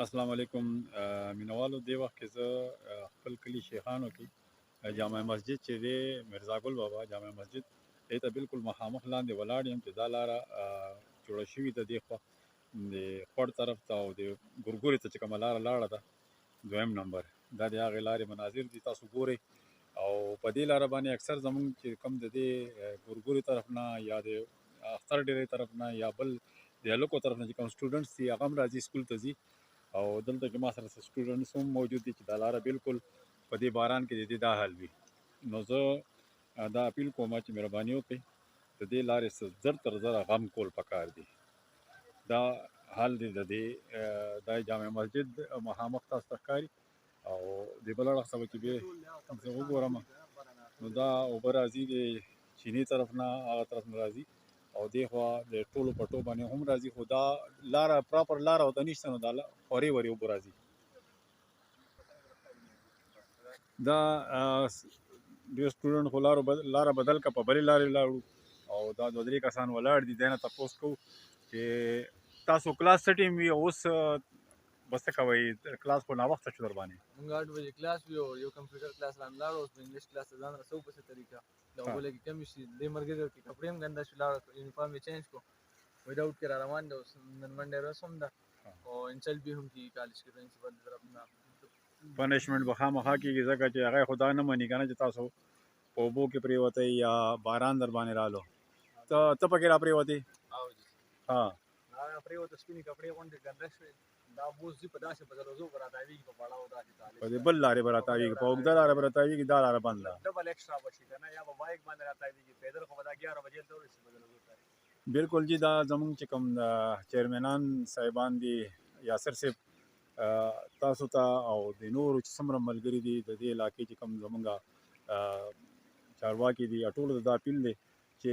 अस्सलाम वालेकुम مینوالو دی وخت کې زه خپل کلی شیخانو کې جامع مسجد چې دی مرزا ګل بابا جامع مسجد دې ته بالکل مخامخ لاندې ولاړ یم چې دا لاره جوړه شوې ده دې خوا د خوړ طرف ته او د ګورګورې ته چې کومه لاره لاړه ده دویم نمبر دا د هغې لارې مناظر دي تاسو ګورئ او په دې لاره باندې اکثر زمونږ چې کوم د دې ګورګورې طرف نه یا د اختر ډېرې طرف نه یا بل د هلکو طرف نه چې کوم سټوډنټس دي هغه هم راځي سکول ته ځي او دلته کې ما سره سټوډنټس هم موجود دي چې دا لاره بالکل په دې باران کې د دې دا حل وي نو زه دا اپیل کوم چې مهرباني وکړئ د دې لارې څه زر تر زره غم کول پکار دي دا حل دی د دې دا جامع مسجد مخامخ تاسو ته ښکاري او د بل اړخ څخه چې بیا زه وګورم نو دا اوبه راځي د چیني طرف نه هغه طرف نه راځي او دې خوا د ټولو پټو باندې هم راځي خو دا لاره پراپر لاره ورته نشته نو دا خورې ورې اوبه راځي دا ډېر سټوډنټ خو لاره بدل که په بلې لارې لاړو او دا دوه درې کسان ولاړ دي دی نه تپوس کوو چې تاسو کلاس څه ټیم وي اوس بس څه کوئ کلاس خو ناوخته شو در باندې مونږ 8 بجې کلاس وي او یو کمپیوټر کلاس لا لاړو اوس انګلیش کلاس ته ځان رسو په څه طریقه د اوبو لګي کمی شي دې مرګري کې کپړې هم ګنده شو لاړو یونیفارم یې چینج کو وډاوټ کې را روان دی اوس نن منډه ورځ هم ده او انچل به هم کې کالج کې پرنسپل طرف نه پنشمنټ به خامخا کېږي ځکه چې هغه خدا نه مني که نه چې تاسو په اوبو کې پرېوتئ یا باران در باندې رالو ته پکې را پرېوتې ها پرېوته سپینې کپړې غونډې ګنده شوې دا بوس دي په داسې په زلوزو به راتاویږي په پړاو داسې په دې بل لارې به راتاویږي په اوږده لاره به راتاویږي دا لاره بنده ډبل ایکسټرا به شي که نه یا به بایک باندې راتاویږي پیدل خو به دا 11 بجې ته ورسي په زلوزو ته بالکل جی دا زمونږ چې کوم چیرمنان صاحبان دي یاسر صاحب تاسو ته او د نورو چې څومره ملګري دي د دې علاقې چې کوم زمونږ چارواکي دي ټولو ته دا اپیل دی چې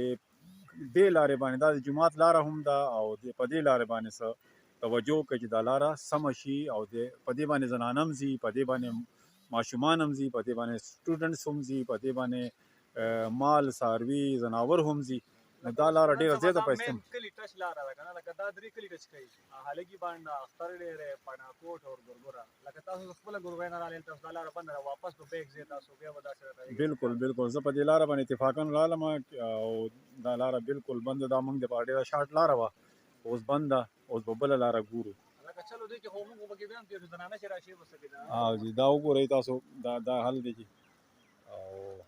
دې لارې باندې دا د جومات لاره هم ده او په دې لارې باندې څه توجه وکړئ چې دا لاره سمه شي او په دې باندې زنانه هم ځي په دې باندې ماشومان هم ځي په دې باندې سټوډنټس هم ځي په دې باندې مال څاروي ځناور هم ځي نو دا لاره ډېره زیاته پیسې کلي ټچ لاره ده که نه لکه دا 3 کلي ټچ کوي هلکي بانډه اختر ډېرې پناکوټ او ګورګوره لکه تاسو خپله ګورګوی نه رالئ تاسو دا لاره بنده ده واپس به بیک ځئ تاسو بیا به داسې راته بالکل بالکل زه په دې لاره باندې اتفاقا رالم او دا لاره بالکل بنده دا موږ دپاره ډېره شارټ لاره وه اوس بنده اوس به بله لاره ګورو لکه چلو دی کې خو موږ به کې بیا هم تېر شو زنانه چې راشي به څه کې جی دا وګورئ تاسو دا حل دی جي او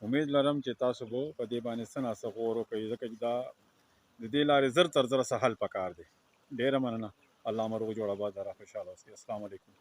امید لرم چې تاسو به په دې باندې څه ناڅه غور وکړئ ځکه چې دا د دې لارې زر تر زره څه حل پکار دی ډېره مننه الله مو روغ جوړ آباد را خوشحاله اوسئ السلام علیکم